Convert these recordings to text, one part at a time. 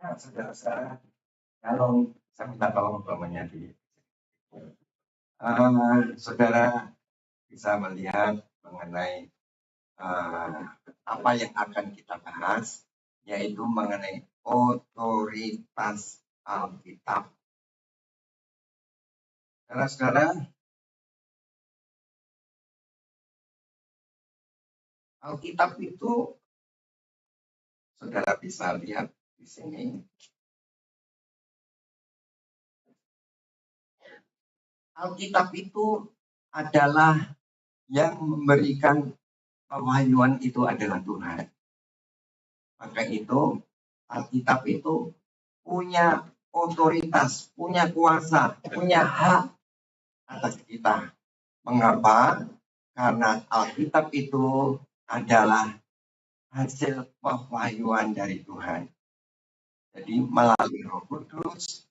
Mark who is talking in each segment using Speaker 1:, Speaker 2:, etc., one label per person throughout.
Speaker 1: Nah, saudara-saudara, kalau saya minta tolong umpamanya saudara bisa melihat mengenai apa yang akan kita bahas, yaitu mengenai otoritas Alkitab. Saudara-saudara, Alkitab itu saudara bisa lihat di sini. Alkitab itu adalah yang memberikan pewahyuan itu adalah Tuhan. Maka itu Alkitab itu punya otoritas, punya kuasa, punya hak atas kita. Mengapa? Karena Alkitab itu adalah hasil pewahyuan dari Tuhan. Jadi melalui Roh Kudus,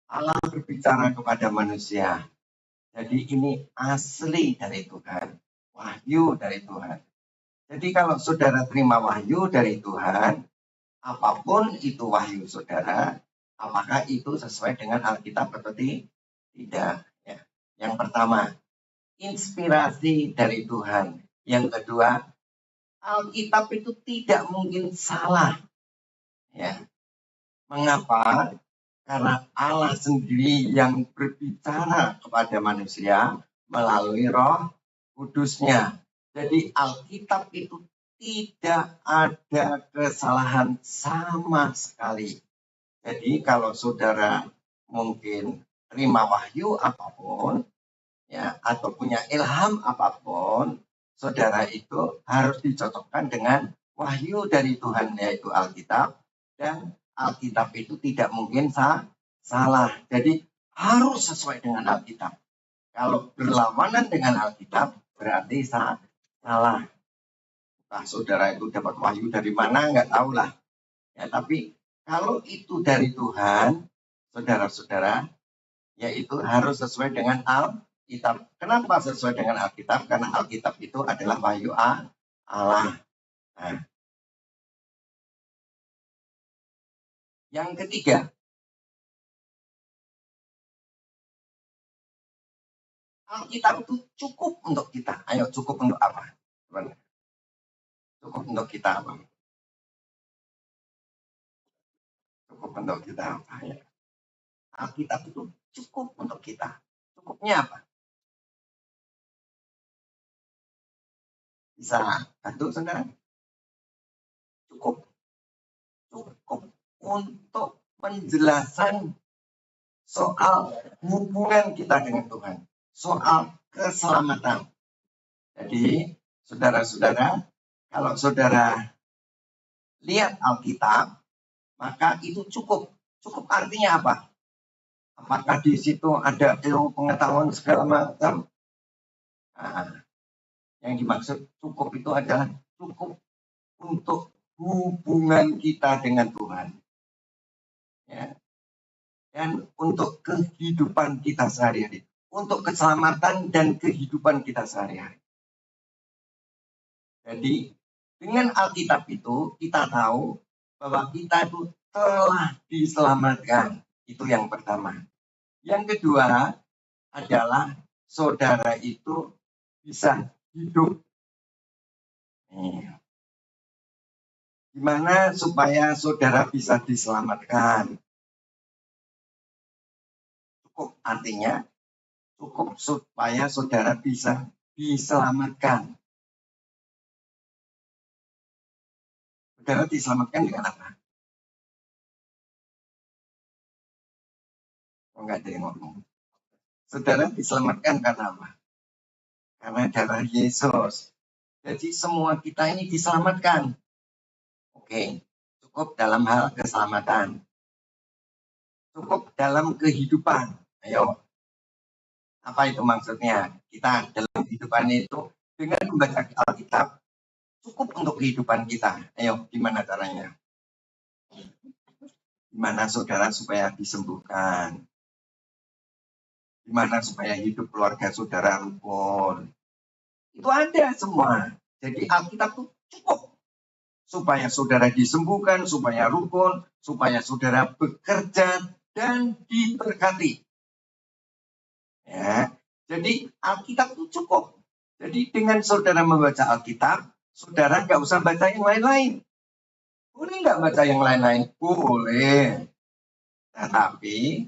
Speaker 1: Allah berbicara kepada manusia. Jadi ini asli dari Tuhan, wahyu dari Tuhan. Jadi kalau saudara terima wahyu dari Tuhan, apapun itu wahyu saudara, apakah itu sesuai dengan Alkitab atau tidak? Ya. Yang pertama, inspirasi dari Tuhan. Yang kedua, Alkitab itu tidak mungkin salah. Ya. Mengapa? Karena Allah sendiri yang berbicara kepada manusia melalui Roh Kudusnya. Jadi Alkitab itu tidak ada kesalahan sama sekali. Jadi kalau saudara mungkin terima wahyu apapun, ya, atau punya ilham apapun, saudara itu harus dicocokkan dengan wahyu dari Tuhan, yaitu Alkitab, dan Alkitab itu tidak mungkin salah. Jadi harus sesuai dengan Alkitab. Kalau berlawanan dengan Alkitab berarti salah. Nah, saudara itu dapat wahyu dari mana nggak tahu lah. Ya, tapi kalau itu dari Tuhan, saudara-saudara, yaitu harus sesuai dengan Alkitab. Kenapa sesuai dengan Alkitab? Karena Alkitab itu adalah wahyu Allah. Nah, yang ketiga, Alkitab itu cukup untuk kita. Ayo, cukup untuk apa? Cukup untuk kita apa? Cukup untuk kita apa ya? Alkitab itu cukup untuk kita. Cukupnya apa? Bisa bantu saudara? Cukup untuk penjelasan soal hubungan kita dengan Tuhan, soal keselamatan. Jadi, saudara-saudara, kalau saudara lihat Alkitab, maka itu cukup. Cukup artinya apa? Apakah di situ ada ilmu pengetahuan segala macam? Nah, yang dimaksud cukup itu adalah cukup untuk hubungan kita dengan Tuhan. Ya. Dan untuk kehidupan kita sehari-hari. Untuk keselamatan dan kehidupan kita sehari-hari. Jadi, dengan Alkitab itu, kita tahu bahwa kita itu telah diselamatkan. Itu yang pertama. Yang kedua adalah saudara itu bisa hidup. Gimana supaya saudara bisa diselamatkan? Cukup artinya cukup supaya saudara bisa diselamatkan. Saudara diselamatkan dengan apa? Enggak ada yang ngomong. Saudara diselamatkan karena apa? Karena darah Yesus. Jadi semua kita ini diselamatkan. Oke, cukup dalam hal keselamatan. Cukup dalam kehidupan. Ayo. Apa itu maksudnya? Kita dalam kehidupan itu dengan membaca Alkitab cukup untuk kehidupan kita. Ayo, gimana caranya? Gimana saudara supaya disembuhkan? Gimana supaya hidup keluarga saudara rukun? Itu ada semua. Jadi Alkitab itu cukup. supaya saudara disembuhkan, supaya rukun, supaya saudara bekerja dan diberkati. Ya, jadi Alkitab itu cukup. Jadi dengan saudara membaca Alkitab, saudara nggak usah baca yang lain-lain. Boleh nggak baca yang lain-lain? Boleh. Tetapi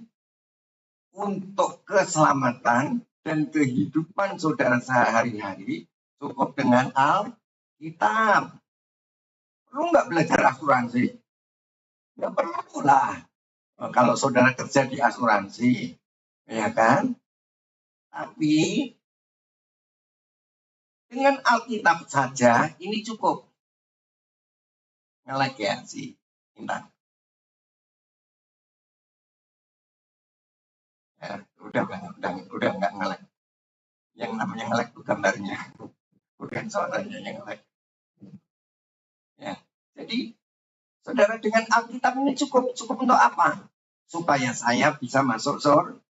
Speaker 1: untuk keselamatan dan kehidupan saudara sehari-hari cukup dengan Alkitab. Perlu nggak belajar asuransi? Nggak perlu lah. Kalau saudara kerja di asuransi, ya kan? Tapi dengan Alkitab saja ini cukup. Nge-like ya si Intan. Ya, udah nggak nge-like. Yang namanya nge-like itu gambarnya, bukan suaranya yang nge-like. Ya, jadi saudara dengan Alkitab ini cukup untuk apa? Supaya saya bisa masuk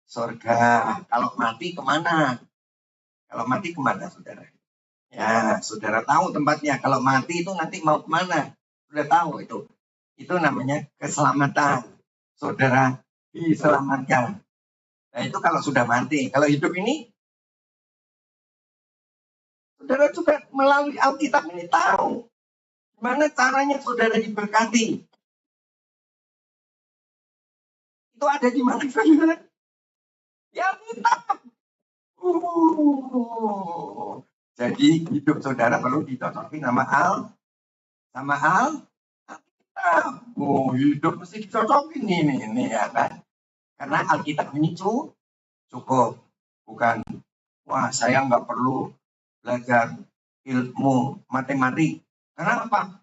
Speaker 1: surga. Kalau mati kemana? Kalau mati kemana saudara? Ya, saudara tahu tempatnya. Kalau mati itu nanti mau kemana? Sudah tahu itu. Itu namanya keselamatan. Saudara diselamatkan. Nah itu kalau sudah mati. Kalau hidup ini, saudara juga melalui Alkitab ini tahu. Gimana caranya saudara diberkati. Itu ada di mana saudara? Ya Alkitab. Jadi hidup saudara perlu dicocokin sama Alkitab. Hidup mesti dicocokin ini ya kan. Karena Alkitab ini cukup. Bukan, wah saya nggak perlu belajar ilmu matematik. Karena apa?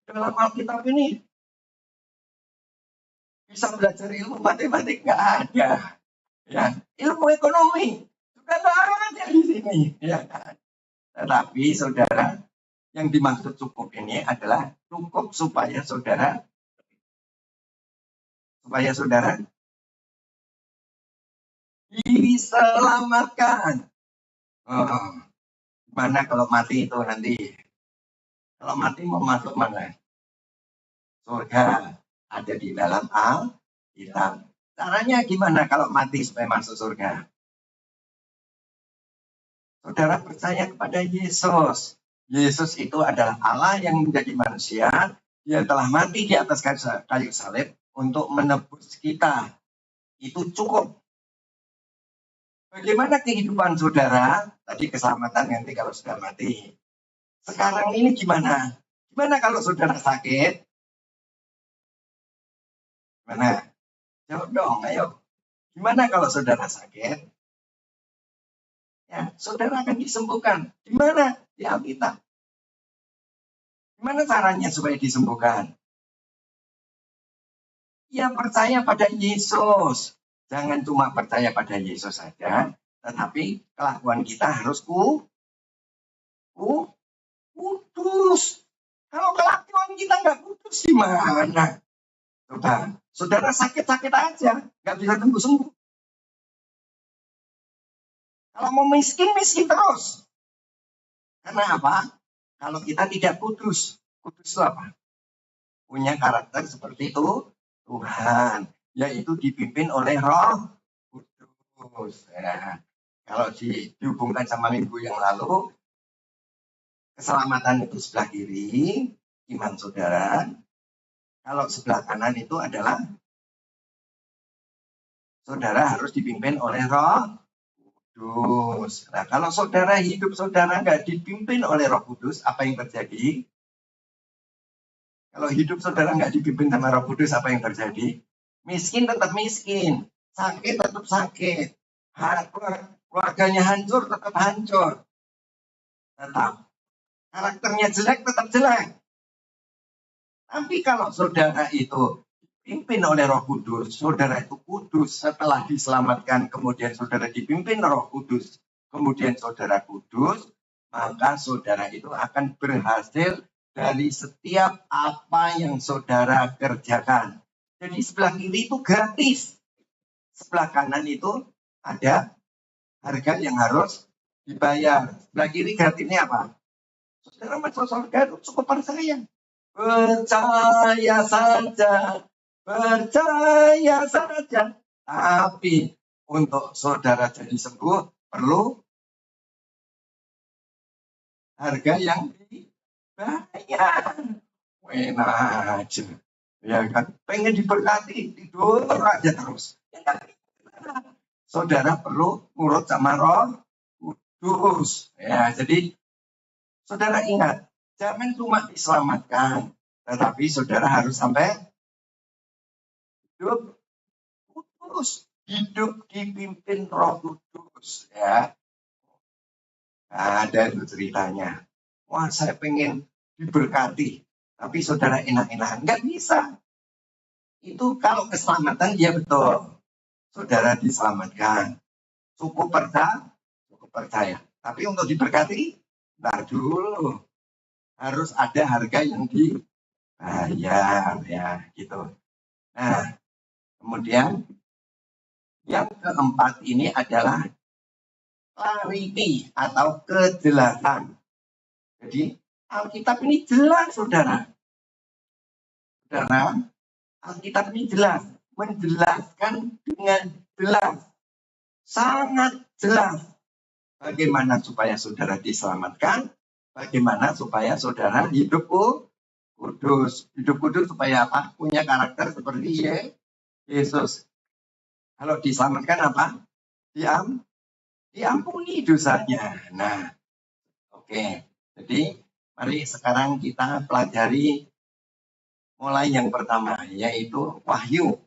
Speaker 1: Dalam Alkitab ini bisa belajar ilmu matematik nggak ada. Ya, ilmu ekonomi juga nggak ada di sini. Ya kan? Tetapi saudara, yang dimaksud cukup ini adalah cukup supaya saudara diselamatkan. Mana kalau mati itu nanti? Kalau mati mau masuk mana? Surga. Ada di dalam Alkitab. Caranya gimana kalau mati supaya masuk surga? Saudara percaya kepada Yesus. Yesus itu adalah Allah yang menjadi manusia. Dia telah mati di atas kayu salib untuk menebus kita. Itu cukup. Bagaimana kehidupan saudara? Tadi keselamatan nanti kalau sudah mati. Sekarang ini gimana? Gimana kalau saudara sakit? Gimana? Jawab dong, ayo. Gimana kalau saudara sakit? Ya, saudara akan disembuhkan. Di mana? Di Alkitab. Gimana caranya supaya disembuhkan? Ya, percaya pada Yesus. Jangan cuma percaya pada Yesus saja, tetapi kelakuan kita harus kudus. Kalau kelakuan kita nggak kudus gimana? Coba, saudara sakit-sakit aja, nggak bisa sembuh-sembuh. Kalau mau miskin terus. Karena apa? Kalau kita tidak kudus. Kudus itu apa? Punya karakter seperti itu Tuhan. Yaitu dipimpin oleh Roh Kudus. Ya. Kalau dihubungkan sama minggu yang lalu, keselamatan itu sebelah kiri, iman saudara. Kalau sebelah kanan itu adalah saudara harus dipimpin oleh Roh Kudus. Nah, kalau saudara hidup saudara nggak dipimpin oleh Roh Kudus, apa yang terjadi? Kalau hidup saudara nggak dipimpin sama Roh Kudus, apa yang terjadi? Miskin tetap miskin, sakit tetap sakit, keluarganya hancur tetap hancur, tetap karakternya jelek tetap jelek. Tapi kalau saudara itu dipimpin oleh Roh Kudus, saudara itu kudus setelah diselamatkan, kemudian saudara dipimpin Roh Kudus, kemudian saudara kudus, maka saudara itu akan berhasil dari setiap apa yang saudara kerjakan. Jadi sebelah kiri itu gratis. Sebelah kanan itu ada harga yang harus dibayar. Sebelah kiri gratisnya apa? Saudara masuk surga itu cukup percaya. Percaya saja, percaya saja. Tapi untuk saudara jadi sembuh perlu harga yang dibayar. Enak aja. Ya kan, pengen diberkati, tidur aja terus. Saudara perlu nurut sama Roh Kudus. Ya, jadi saudara ingat, jangan cuma diselamatkan, tetapi saudara harus sampai hidup kudus, hidup dipimpin Roh Kudus. Ya, ada itu ceritanya. Wah, saya pengen diberkati, tapi saudara enak-enakan, nggak bisa. Itu kalau keselamatan, ya betul. Saudara diselamatkan. Cukup percaya. Tapi untuk diberkati, ntar dulu. Harus ada harga yang dibayar, ya gitu. Nah, kemudian yang keempat ini adalah clarity atau kejelasan. Jadi Alkitab ini jelas, saudara. Saudara, Alkitab ini jelas, menjelaskan dengan jelas, sangat jelas bagaimana supaya saudara diselamatkan, bagaimana supaya saudara hidup kudus. Hidup kudus supaya apa? Punya karakter seperti Yesus. Kalau diselamatkan apa? Diampuni dosanya. Nah, oke. Jadi, mari sekarang kita pelajari mulai yang pertama, yaitu Wahyu.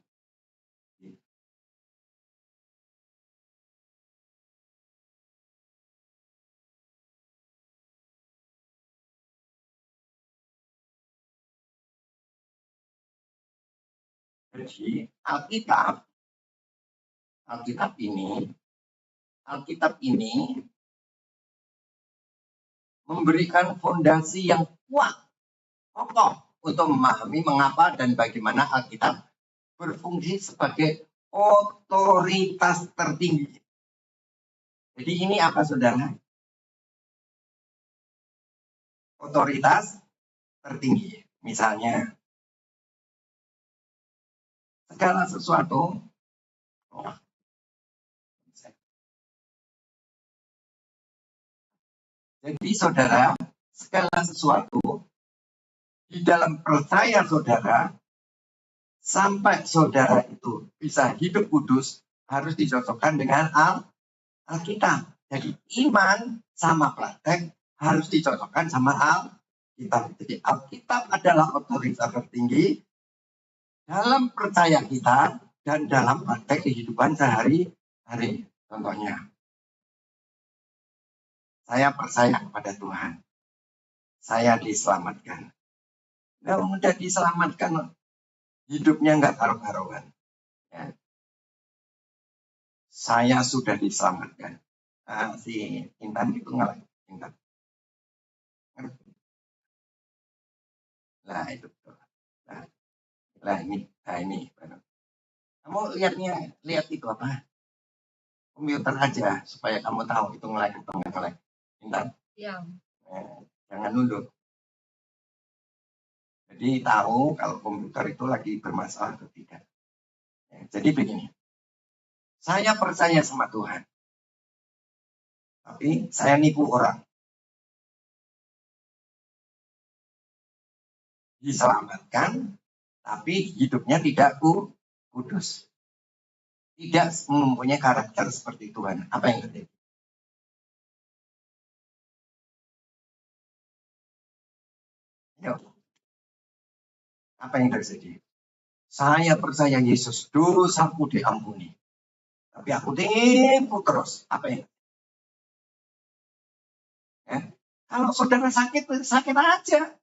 Speaker 1: Jadi Alkitab ini memberikan fondasi yang kuat, kokoh untuk memahami mengapa dan bagaimana Alkitab berfungsi sebagai otoritas tertinggi. Jadi ini apa, saudara? Otoritas tertinggi. Misalnya, segala sesuatu jadi saudara, segala sesuatu di dalam percaya saudara, sampai saudara itu bisa hidup kudus, harus dicocokkan dengan Alkitab. Jadi iman sama praktek harus dicocokkan sama Alkitab. Jadi Alkitab adalah otoritas tertinggi dalam percaya kita dan dalam praktek kehidupan sehari-hari. Contohnya, saya percaya kepada Tuhan. Saya diselamatkan. Nah, udah diselamatkan, hidupnya nggak karu-karuan. Ya. Saya sudah diselamatkan. Si Intan itu nggak, Intan. Nah, itu. Nah, ini. Kamu lihat itu apa? Komputer aja, supaya kamu tahu itu nge-like atau nggak nge-like. Intan. Iya. Jangan nunduk. Jadi tahu kalau komputer itu lagi bermasalah atau tidak. Jadi begini, saya percaya sama Tuhan, tapi saya nipu orang. Diselamatkan, tapi hidupnya tidak kudus. Tidak mempunyai karakter seperti Tuhan. Apa yang terjadi? Apa yang terjadi? Saya percaya Yesus, dosaku diampuni. Tapi aku tipu terus. Apa yang? Kalau saudara sakit aja.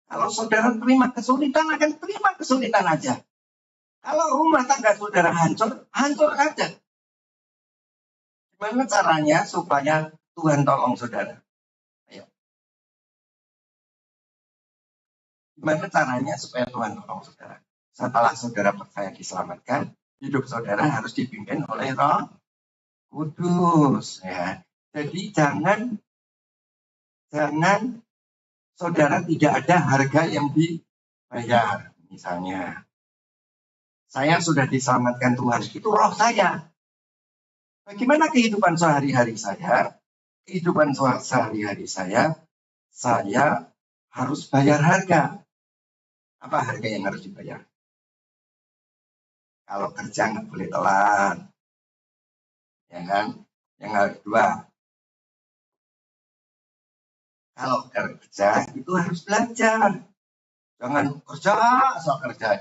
Speaker 1: Kalau saudara terima kesulitan, akan terima kesulitan aja. Kalau rumah tangga saudara hancur aja. Gimana caranya supaya Tuhan tolong saudara? Ayo. Gimana caranya supaya Tuhan tolong saudara? Setelah saudara percaya diselamatkan, hidup saudara harus dipimpin oleh Roh Kudus. Ya. Jadi jangan saudara tidak ada harga yang dibayar. Misalnya, saya sudah diselamatkan Tuhan, itu roh saya. Bagaimana kehidupan sehari-hari saya? Kehidupan sehari-hari saya harus bayar harga. Apa harga yang harus dibayar? Kalau kerja nggak boleh telat, ya kan? Yang kedua, kalau kerja itu harus belajar. Jangan kerja, asal kerja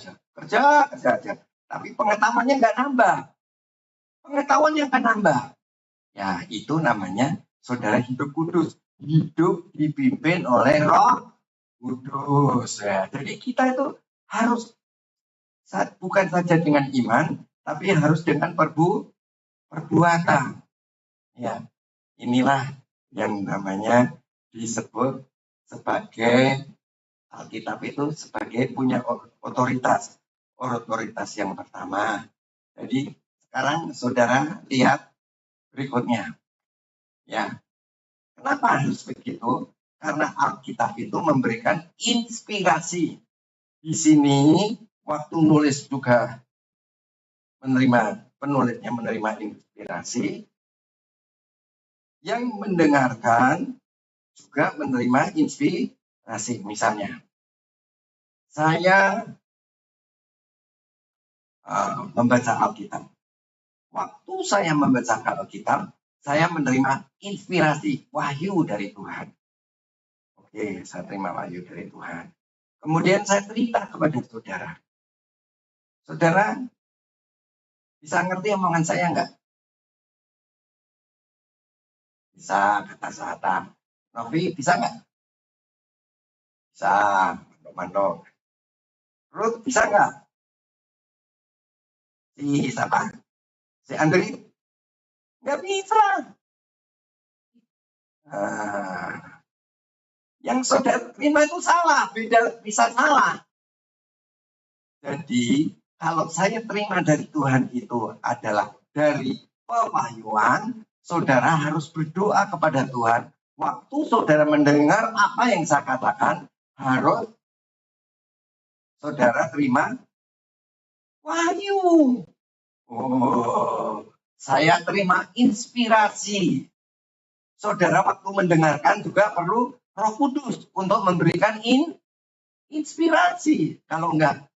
Speaker 1: aja. Tapi pengetahuannya nggak nambah. Pengetahuannya akan nambah. Ya, itu namanya saudara hidup kudus. Hidup dipimpin oleh Roh Kudus. Ya, jadi kita itu harus bukan saja dengan iman, tapi harus dengan perbuatan. Ya, inilah yang namanya disebut sebagai Alkitab itu sebagai punya otoritas yang pertama. Jadi sekarang saudara lihat berikutnya. Ya, kenapa harus begitu? Karena Alkitab itu memberikan inspirasi. Di sini waktu nulis juga penulisnya menerima inspirasi, yang mendengarkan juga menerima inspirasi. Misalnya, saya membaca Alkitab. Waktu saya membaca Alkitab, saya menerima inspirasi, wahyu dari Tuhan. Oke, saya terima wahyu dari Tuhan. Kemudian saya cerita kepada saudara. Saudara bisa ngerti omongan saya enggak? Bisa, kata Sata. Novi, bisa enggak? Bisa, mantok. Ruth, bisa enggak? Si siapa? Si Andri? Enggak bisa. Yang saudara terima itu salah, bisa salah. Jadi, kalau saya terima dari Tuhan itu adalah dari pewahyuan, saudara harus berdoa kepada Tuhan. Waktu saudara mendengar apa yang saya katakan, harus saudara terima wahyu. Oh, saya terima inspirasi. Saudara waktu mendengarkan juga perlu Roh Kudus untuk memberikan inspirasi. Kalau enggak,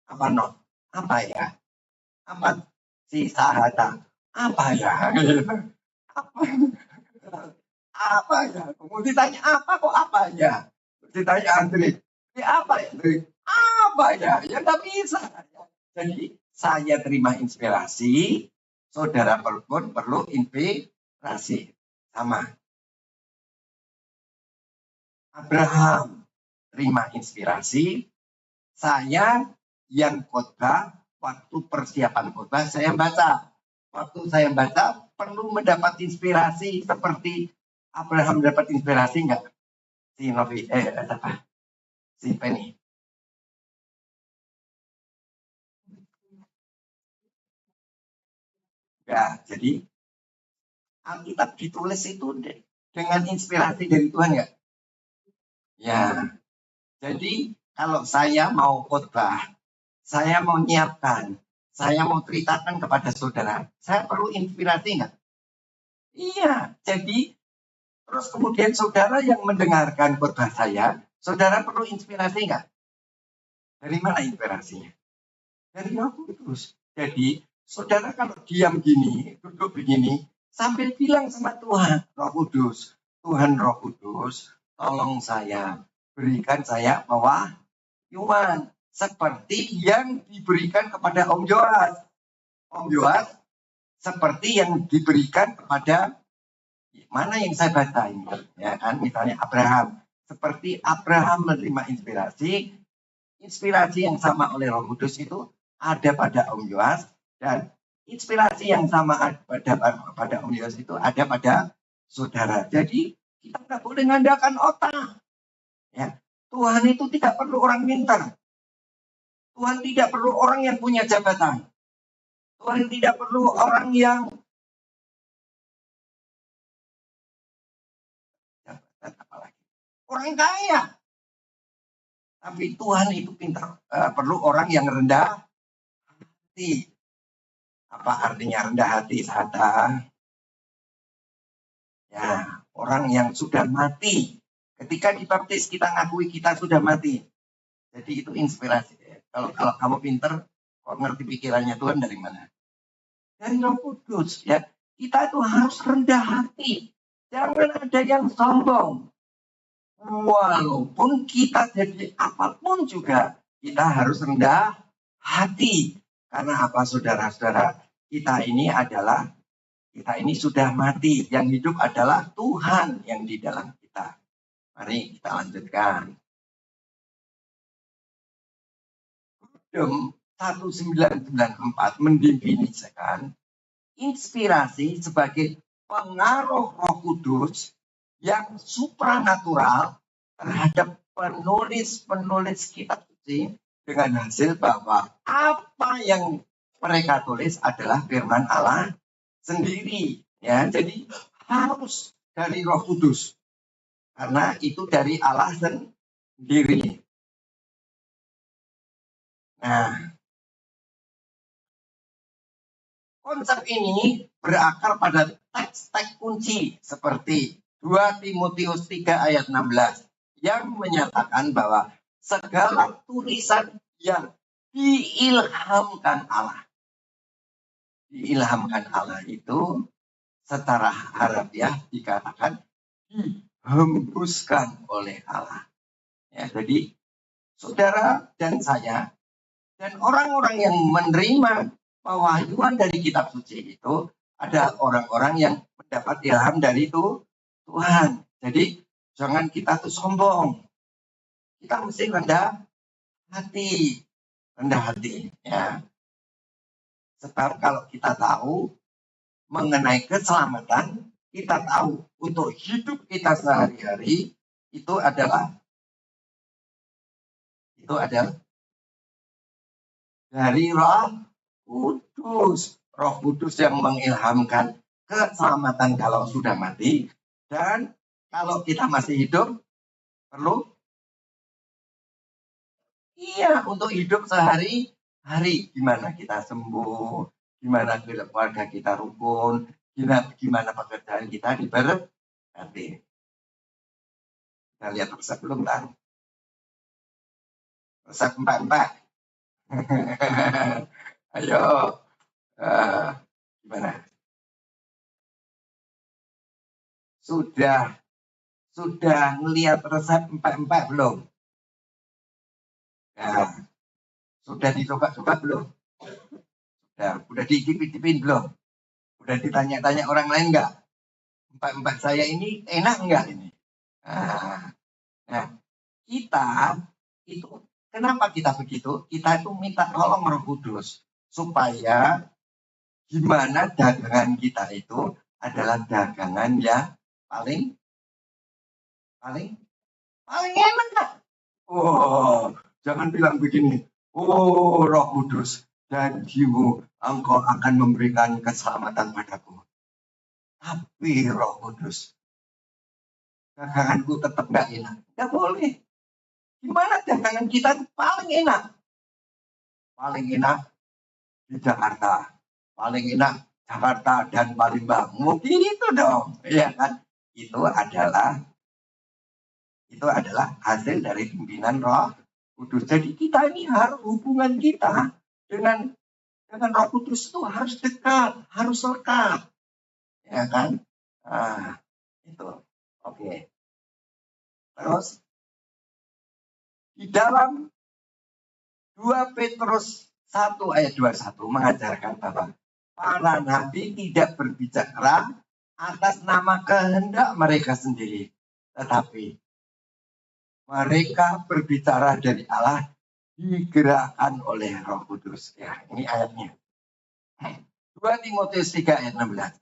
Speaker 1: apa ya? Apa si Sahata? Apa ya? Apa ya? Kemudian ditanya apa kok apa ya? Ditanya Andri, apa ya Andri? Apa ya? Ya nggak bisa. Jadi saya terima inspirasi, saudara pun perlu inspirasi. Sama. Abraham terima inspirasi, saya yang khotbah, waktu persiapan khotbah saya baca. Waktu saya baca perlu mendapat inspirasi seperti Abraham dapat inspirasi enggak? Si Novi, apa? Si Penny. Ya, jadi Alkitab ditulis itu dengan inspirasi dari Tuhan enggak? Ya, jadi kalau saya mau khotbah, saya mau nyiapkan, saya mau ceritakan kepada saudara, saya perlu inspirasi enggak? Iya, jadi terus kemudian saudara yang mendengarkan khotbah saya, saudara perlu inspirasi enggak? Dari mana inspirasinya? Dari Roh Kudus. Jadi, saudara kalau diam gini, duduk begini, sambil bilang sama Tuhan, Roh Kudus, Tuhan Roh Kudus, tolong saya, berikan saya pewahyuan seperti yang diberikan kepada Om Joas. Om Joas seperti yang diberikan kepada mana yang saya baca ini, ya kan? Misalnya Abraham, seperti Abraham menerima inspirasi yang sama oleh Roh Kudus itu ada pada Om Yoas, dan inspirasi yang sama pada Om Yoas itu ada pada saudara. Jadi kita nggak boleh ngandalkan otak. Ya, Tuhan itu tidak perlu orang pintar. Tuhan tidak perlu orang yang punya jabatan. Tuhan tidak perlu orang yang orang kaya. Tapi Tuhan itu pintar, perlu orang yang rendah hati. Apa artinya rendah hati, saudara? Ya, orang yang sudah mati. Ketika dibaptis kita ngakui kita sudah mati. Jadi itu inspirasi. Kalau kamu pinter, kok ngerti pikirannya Tuhan dari mana? Dari Roh Kudus. Ya, kita itu harus rendah hati. Jangan ada yang sombong. Walaupun kita jadi apapun juga, kita harus rendah hati. Karena apa, saudara-saudara? Kita ini sudah mati. Yang hidup adalah Tuhan yang di dalam kita. Mari kita lanjutkan. Rudem 1994 mendefinisikan inspirasi sebagai pengaruh Roh Kudus yang supranatural terhadap penulis-penulis kitab suci dengan hasil bahwa apa yang mereka tulis adalah firman Allah sendiri. Ya, jadi harus dari Roh Kudus karena itu dari Allah sendiri. Nah, konsep ini berakar pada teks-teks kunci seperti 2 Timotius 3 ayat 16 yang menyatakan bahwa segala tulisan yang diilhamkan Allah. Diilhamkan Allah itu secara harafiah dikatakan dihembuskan oleh Allah. Ya, jadi saudara dan saya dan orang-orang yang menerima pewahyuan dari kitab suci itu ada orang-orang yang mendapat ilham dari itu Tuhan. Jadi jangan kita tuh sombong. Kita mesti rendah hati. Rendah hati. Ya. Sebab kalau kita tahu mengenai keselamatan, kita tahu untuk hidup kita sehari-hari itu adalah dari Roh Kudus. Roh Kudus yang mengilhamkan keselamatan kalau sudah mati. Dan kalau kita masih hidup, perlu untuk hidup sehari-hari. Gimana kita sembuh, gimana keluarga kita rukun, gimana pekerjaan kita diberkati. Kita lihat resep belum, kan? Resep 4. Ayo, gimana? Sudah ngelihat resep 4 belum? Nah, sudah dicoba-coba belum? Udah dicicipin belum? Udah ditanya-tanya orang lain enggak? 4 saya ini enak enggak ini? Nah, kita itu kenapa kita begitu? Kita itu minta tolong Roh Kudus supaya gimana dagangan kita itu adalah dagangan yang paling enak. Oh, jangan bilang begini. Oh, Roh Kudus, janjimu engkau akan memberikan keselamatan padaku. Tapi Roh Kudus, daganganku tetap nggak enak. Nggak boleh. Gimana dagangan kita paling enak? Paling enak di Jakarta. Paling enak Jakarta dan Palembang. Mungkin itu dong. Ya kan? Itu adalah hasil dari pimpinan Roh Kudus. Jadi kita ini harus hubungan kita dengan Roh Kudus itu harus dekat, harus lekat. Ya kan? Itu. Oke. Terus di dalam 2 Petrus 1 ayat 21 mengajarkan bahwa para nabi tidak berbicara atas nama kehendak mereka sendiri, tetapi mereka berbicara dari Allah digerakkan oleh Roh Kudus. Ya, ini ayatnya. 2 Timotius 3 ayat 16.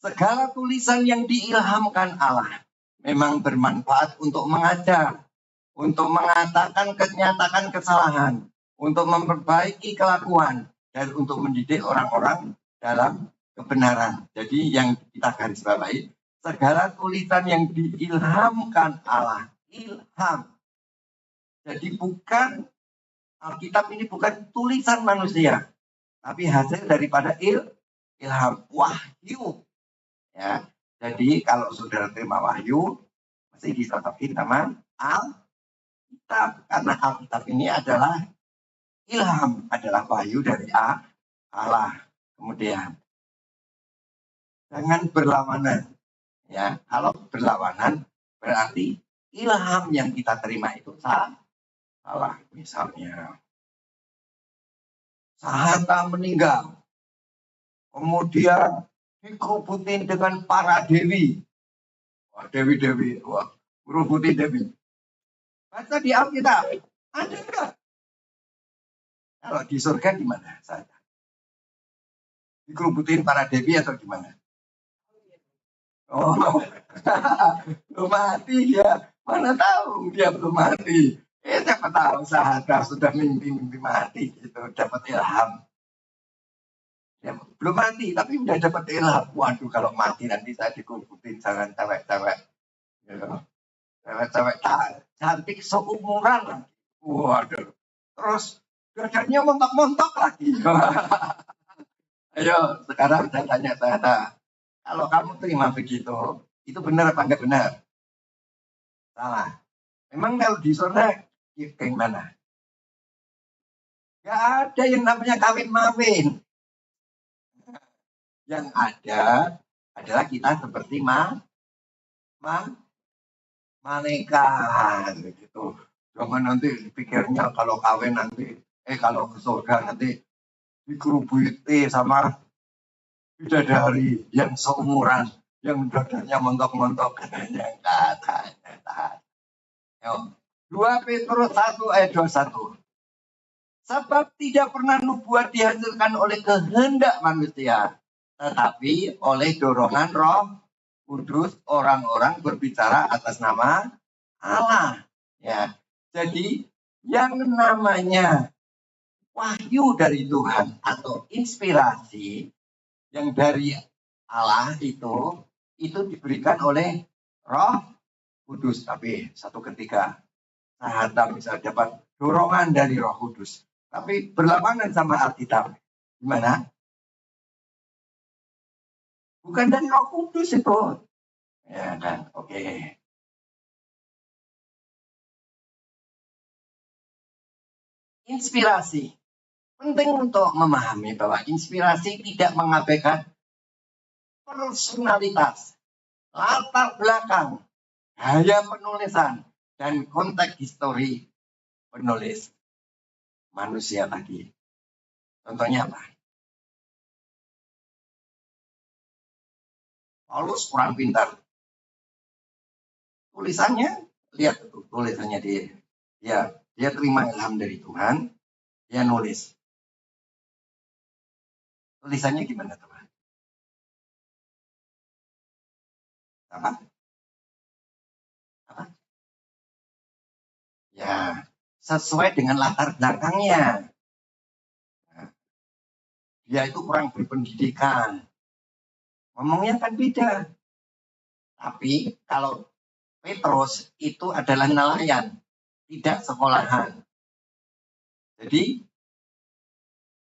Speaker 1: Segala tulisan yang diilhamkan Allah memang bermanfaat untuk mengajar, untuk mengatakan kenyatakan kesalahan, untuk memperbaiki kelakuan, dan untuk mendidik orang-orang dalam kebenaran. Jadi yang kita garis bawahi, segala tulisan yang diilhamkan Allah ilham. Jadi bukan, Alkitab ini bukan tulisan manusia, tapi hasil daripada ilham, wahyu. Ya, jadi kalau saudara terima wahyu, masih dicocokin sama Alkitab, karena Alkitab ini adalah ilham, adalah wahyu dari Allah. Kemudian jangan berlawanan. Ya, kalau berlawanan berarti ilham yang kita terima itu salah. Misalnya Sahata meninggal, kemudian dikerubutin dengan para dewi. Wah, dewi-dewi, wah, kerubutin dewi. Baca di Alkitab, ada enggak? Kalau di surga gimana saja? Dikerubutin para dewi atau gimana? Oh, belum mati ya. Mana tahu dia belum mati. Siapa tahu Sahata sudah mimpi mati gitu, dapat ilham. Ya, belum mati tapi udah dapat ilham. Waduh, kalau mati nanti saya dikuburin jangan cewek-cewek. Ya. Cewek-cewek cantik seumuran. Waduh. Terus dadanya montok-montok lagi. Ayo, sekarang saya tanya Sahata. Kalau kamu terima begitu, itu benar apa enggak benar? Salah. Memang kalau di surga gimana? Gak ada yang namanya kawin-mawin. Yang ada adalah kita seperti malaikat gitu. Jangan nanti pikirnya kalau kawin nanti, kalau ke surga nanti dikerubuti sama bidadari yang seumuran, yang dadanya montok-montok katanya. Yo. 2 Petrus 1 ayat 21. Sebab tidak pernah nubuat dihasilkan oleh kehendak manusia, tetapi oleh dorongan Roh Kudus orang-orang berbicara atas nama Allah. Ya. Jadi yang namanya wahyu dari Tuhan atau inspirasi yang dari Allah itu diberikan oleh Roh Kudus. Tapi satu ketika Sahata bisa dapat dorongan dari Roh Kudus, tapi berlawanan sama Alkitab. Gimana? Bukan dari Roh Kudus itu. Ya kan? Oke. Inspirasi. Penting untuk memahami bahwa inspirasi tidak mengabaikan personalitas, latar belakang, gaya penulisan, dan konteks histori penulis manusia tadi. Contohnya apa? Paulus kurang pintar. Tulisannya, lihat tulisannya dia terima ilham dari Tuhan, dia nulis. Tulisannya gimana teman? Apa? Ya, sesuai dengan latar belakangnya. Dia itu kurang berpendidikan. Ngomongnya kan beda. Tapi kalau Petrus itu adalah nelayan, tidak sekolahan. Jadi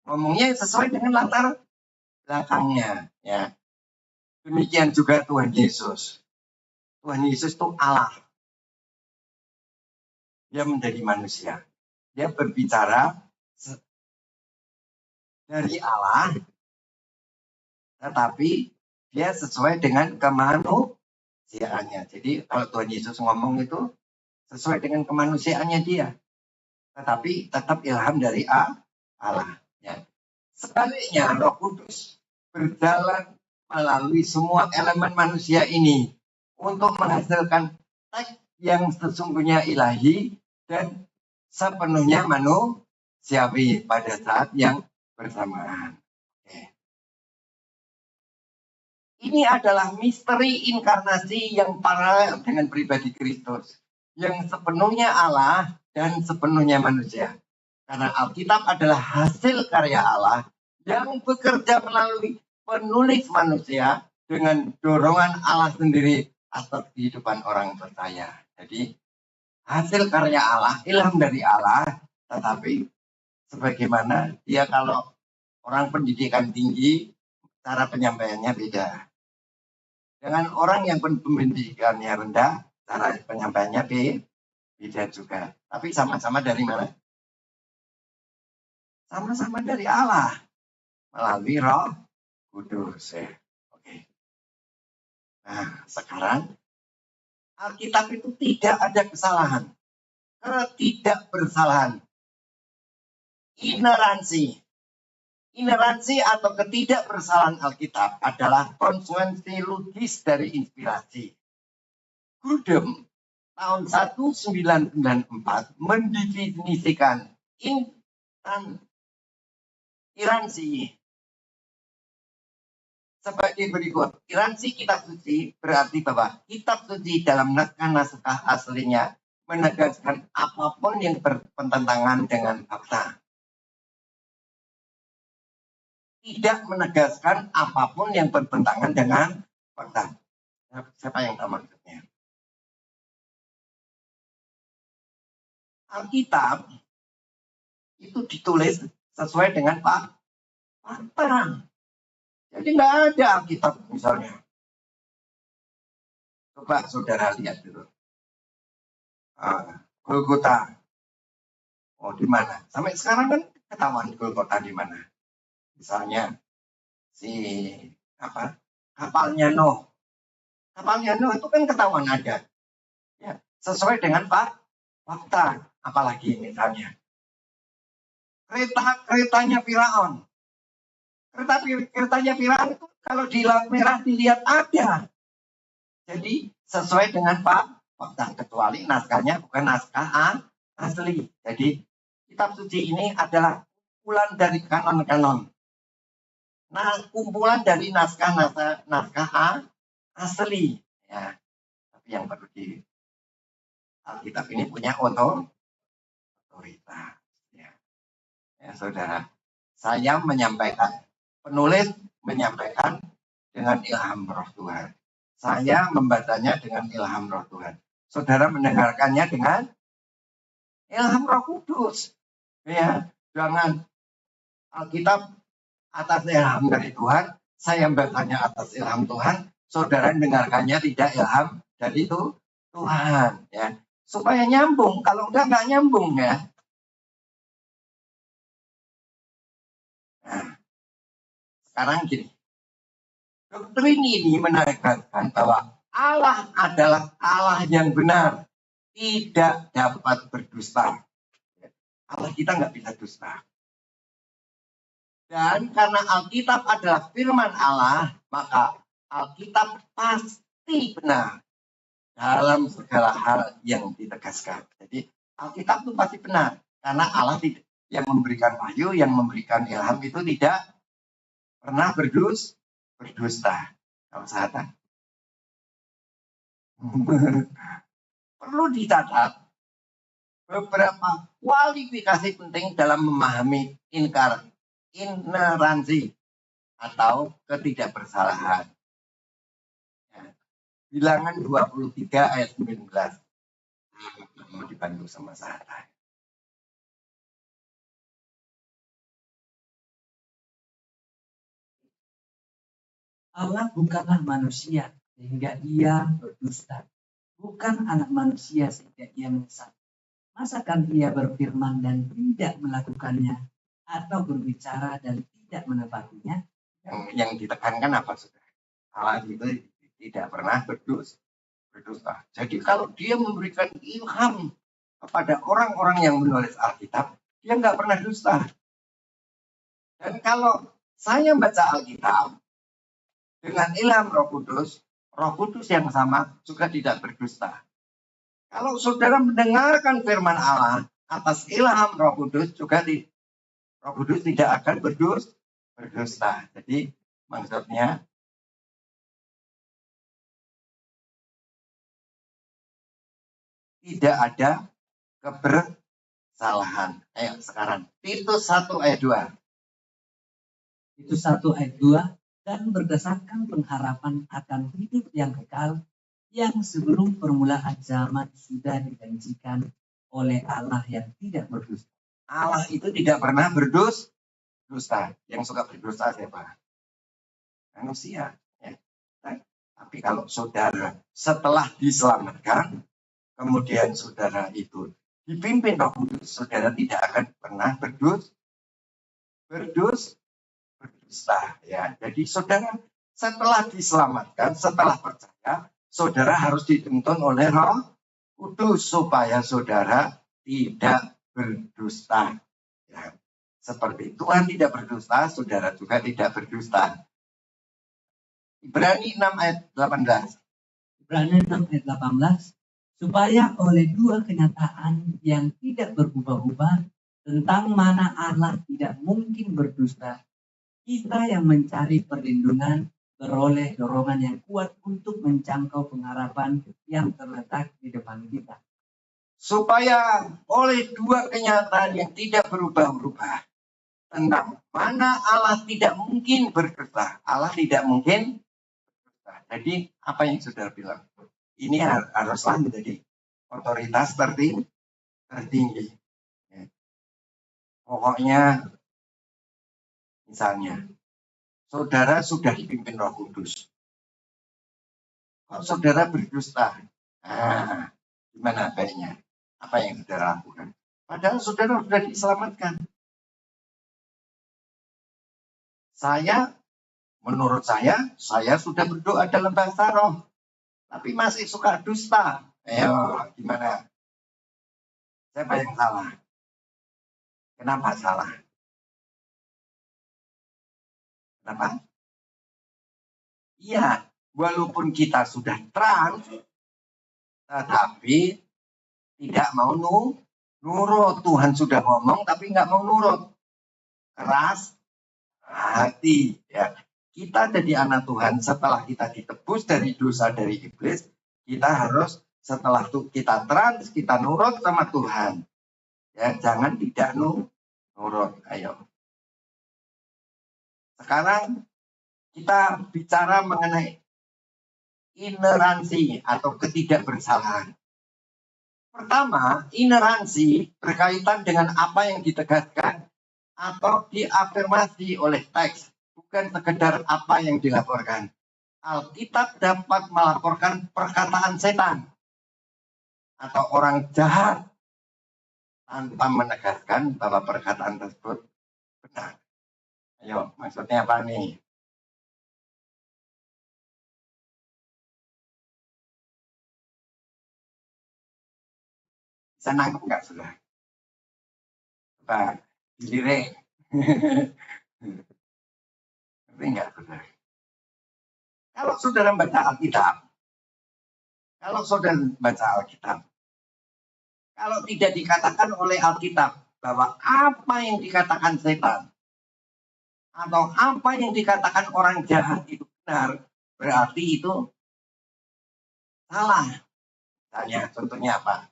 Speaker 1: ngomongnya sesuai dengan latar belakangnya. Ya. Demikian juga Tuhan Yesus. Tuhan Yesus itu Allah. Dia menjadi manusia. Dia berbicara dari Allah, tetapi dia sesuai dengan kemanusiaannya. Jadi kalau Tuhan Yesus ngomong itu sesuai dengan kemanusiaannya dia, tetapi tetap ilham dari Allah. Ya. Sebaliknya Roh Kudus berjalan melalui semua elemen manusia ini untuk menghasilkan teks yang sesungguhnya ilahi dan sepenuhnya manusiawi pada saat yang bersamaan. Oke. Ini adalah misteri inkarnasi yang paralel dengan pribadi Kristus, yang sepenuhnya Allah dan sepenuhnya manusia. Karena Alkitab adalah hasil karya Allah yang bekerja melalui penulis manusia dengan dorongan Allah sendiri atas kehidupan orang percaya. Jadi hasil karya Allah, ilham dari Allah, tetapi sebagaimana dia kalau orang pendidikan tinggi, cara penyampaiannya beda. Dengan orang yang pendidikannya rendah, cara penyampaiannya beda juga. Tapi sama-sama dari mana? Sama-sama dari Allah. Melalui Roh Kudus. Ya. Oke. Nah, sekarang Alkitab itu tidak ada kesalahan. Ketidakbersalahan. Ineransi atau ketidakbersalahan Alkitab adalah konsekuensi logis dari inspirasi. Grudem tahun 1994 mendefinisikan ineransi sebagai berikut. Ineransi kitab suci berarti bahwa kitab suci dalam naskah aslinya menegaskan apapun yang bertentangan dengan fakta. Tidak menegaskan apapun yang bertentangan dengan fakta. Siapa yang tahu maksudnya? Alkitab itu ditulis sesuai dengan fakta. Jadi nggak ada Alkitab misalnya. Coba saudara lihat dulu. Golgota. Oh, di mana? Sampai sekarang kan ketahuan Golgota di mana. Misalnya kapalnya Nuh. Kapalnya Nuh itu kan ketahuan ada. Ya, sesuai dengan fakta. Apalagi misalnya keretanya Firaun. Keretanya Firaun itu kalau di Laut Merah dilihat ada. Jadi sesuai dengan fakta, kecuali naskahnya bukan naskah asli. Jadi kitab suci ini adalah kumpulan dari kanon-kanon. Nah, kumpulan dari naskah asli. Ya. Tapi yang perlu di Alkitab ini punya otoritas. Ya, saudara. Saya penulis menyampaikan dengan ilham Roh Tuhan. Saya membacanya dengan ilham Roh Tuhan. Saudara mendengarkannya dengan ilham Roh Kudus. Ya, jangan Alkitab atas ilham dari Tuhan, saya membacanya atas ilham Tuhan, saudara mendengarkannya tidak ilham dari itu Tuhan, ya, supaya nyambung. Kalau enggak nyambung, ya. Nah, sekarang gini, doktrin ini menegaskan bahwa Allah adalah Allah yang benar, tidak dapat berdusta. Allah kita nggak bisa dusta. Dan karena Alkitab adalah firman Allah, maka Alkitab pasti benar dalam segala hal yang ditegaskan. Jadi Alkitab itu pasti benar, karena Allah yang memberikan wahyu, yang memberikan ilham itu tidak pernah berdusta. Kalau sahabat. Perlu dicatat beberapa kualifikasi penting dalam memahami ineransi atau ketidakbersalahan. Ya. Bilangan 23 ayat 19. Mau dibantu sama saya.
Speaker 2: Allah bukanlah manusia sehingga ia berdusta. Bukan anak manusia sehingga ia menyesat. Masakan ia berfirman dan tidak melakukannya, atau berbicara dan tidak menepatinya?
Speaker 1: Yang ditekankan apa, saudara? Allah itu tidak pernah berdusta. Jadi kalau dia memberikan ilham kepada orang-orang yang menulis Alkitab, dia nggak pernah dusta. Dan kalau saya baca Alkitab dengan ilham Roh Kudus yang sama juga tidak berdusta. Kalau saudara mendengarkan firman Allah atas ilham Roh Kudus, juga Roh Kudus tidak akan berdusta. Jadi maksudnya tidak ada kebersalahan. Ayo sekarang Titus 1 ayat 2.
Speaker 2: Titus 1 ayat 2. Dan berdasarkan pengharapan akan hidup yang kekal yang sebelum permulaan zaman sudah dijanjikan oleh Allah yang tidak berdusta.
Speaker 1: Allah itu tidak pernah berdusta. Yang suka berdusta siapa? Manusia. Ya. Tapi kalau saudara setelah diselamatkan, kemudian saudara itu dipimpin Roh Kudus, saudara tidak akan pernah berdusta. Ya. Jadi saudara setelah diselamatkan, setelah percaya, saudara harus dituntun oleh Roh Kudus supaya saudara tidak berdusta. Ya. Seperti Tuhan tidak berdusta, saudara juga tidak berdusta. Ibrani 6 ayat 18.
Speaker 2: Ibrani 6 ayat 18. Supaya oleh dua kenyataan yang tidak berubah-ubah tentang mana Allah tidak mungkin berdusta, kita yang mencari perlindungan beroleh dorongan yang kuat untuk menjangkau pengharapan yang terletak di depan kita.
Speaker 1: Supaya oleh dua kenyataan yang tidak berubah-ubah tentang mana Allah tidak mungkin berdusta. Allah tidak mungkin berdusta. Jadi apa yang saudara bilang? Ini haruslah menjadi otoritas tertinggi. Pokoknya misalnya saudara sudah dipimpin Roh Kudus. Kalau saudara berdusta, gimana baiknya? Apa yang saudara lakukan? Padahal saudara sudah diselamatkan. Menurut saya sudah berdoa dalam bahasa roh. Tapi masih suka dusta. Ayo, gimana? Siapa yang salah? Kenapa salah? Kenapa? Iya, walaupun kita sudah terang, tetapi tidak mau nurut. Tuhan sudah ngomong, tapi nggak mau nurut. Keras hati. Ya. Kita jadi anak Tuhan setelah kita ditebus dari dosa dari iblis, kita harus setelah itu kita terang, kita nurut sama Tuhan. Ya, jangan tidak nurut. Ayo. Sekarang kita bicara mengenai ineransi atau ketidakbersalahan. Pertama, ineransi berkaitan dengan apa yang ditegaskan atau diafirmasi oleh teks, bukan sekedar apa yang dilaporkan. Alkitab dapat melaporkan perkataan setan atau orang jahat tanpa menegaskan bahwa perkataan tersebut benar. Ayo, maksudnya apa nih? Bisa nangkep nggak, sudah? Coba dilirik. Ngerti nggak, sudah? Kalau saudara baca Alkitab, kalau tidak dikatakan oleh Alkitab bahwa apa yang dikatakan setan atau apa yang dikatakan orang jahat itu benar, berarti itu salah. Misalnya, contohnya apa?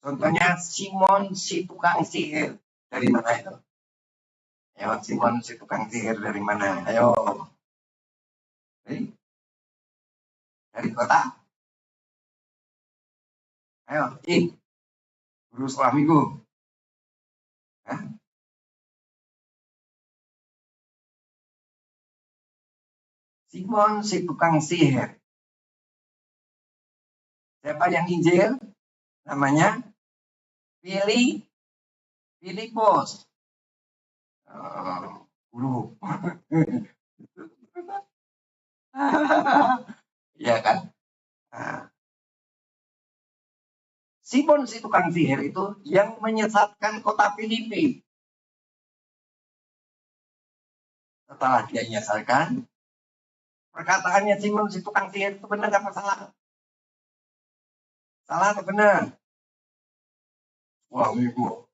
Speaker 1: Contohnya Simon si tukang sihir. Dari mana itu? Ayo, Simon si tukang sihir dari mana? Ayo. Dari kota? Ayo, guru sekolah minggu. Hah? Simon si tukang sihir. Siapa yang Injil? Namanya Filipus. Guru. Iya kan? Simon si tukang sihir itu yang menyesatkan kota Filipi. Setelah dia menyesatkan, perkataannya Simon si tukang sihir itu benar apa salah? Salah atau benar? Wah, minggu.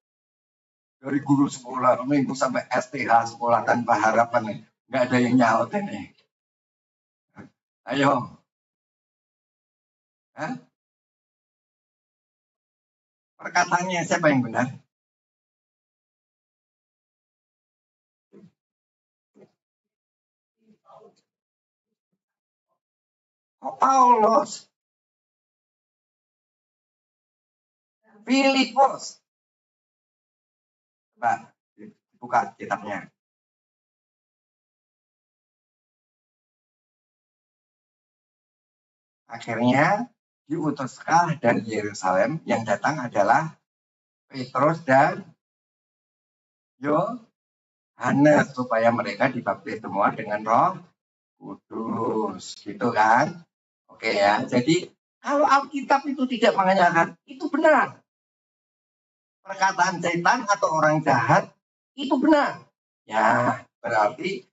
Speaker 1: Dari guru sekolah minggu sampai STH sekolah tanpa harapan nih. Nggak ada yang nyaut ini. Ayo. Hah? Perkataannya siapa yang benar? Kok Paulus? Filipus. Coba buka kitabnya. Akhirnya diutuskah dari Yerusalem, yang datang adalah Petrus dan Yohanes, supaya mereka dibaptis semua dengan Roh Kudus, gitu kan? Oke ya, jadi kalau Alkitab itu tidak mengajarkan, itu benar. Perkataan setan atau orang jahat itu benar. Ya, berarti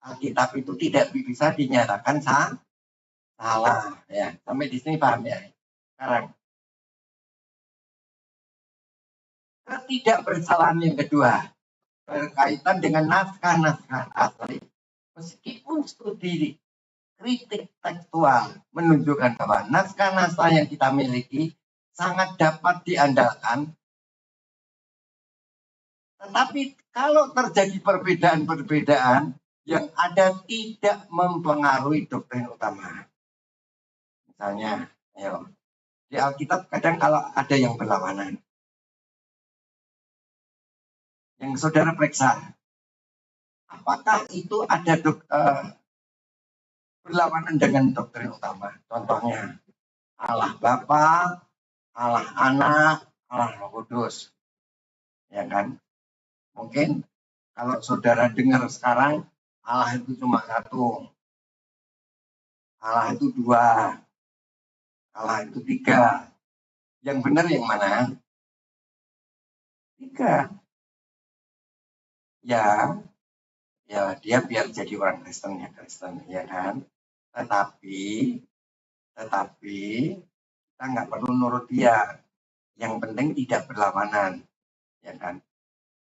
Speaker 1: Alkitab itu tidak bisa dinyatakan salah. Ya, sampai di sini paham ya. Sekarang, ketidakbersalahan yang kedua berkaitan dengan naskah-naskah asli. Meskipun studi kritik tekstual menunjukkan bahwa naskah-naskah yang kita miliki sangat dapat diandalkan, tetapi kalau terjadi perbedaan-perbedaan yang ada tidak mempengaruhi doktrin utama. Misalnya, di Alkitab kadang kalau ada yang berlawanan, yang saudara periksa, apakah itu ada berlawanan dengan doktrin utama? Contohnya, Allah Bapa, Allah Anak, Allah Roh Kudus. Ya kan? Mungkin kalau saudara dengar sekarang, Allah itu cuma satu, Allah itu dua, Allah itu tiga. Yang benar yang mana? Tiga. Ya dia biar jadi orang Kristen, ya kan? Tetapi kita nggak perlu nurut dia. Yang penting tidak berlawanan, ya kan?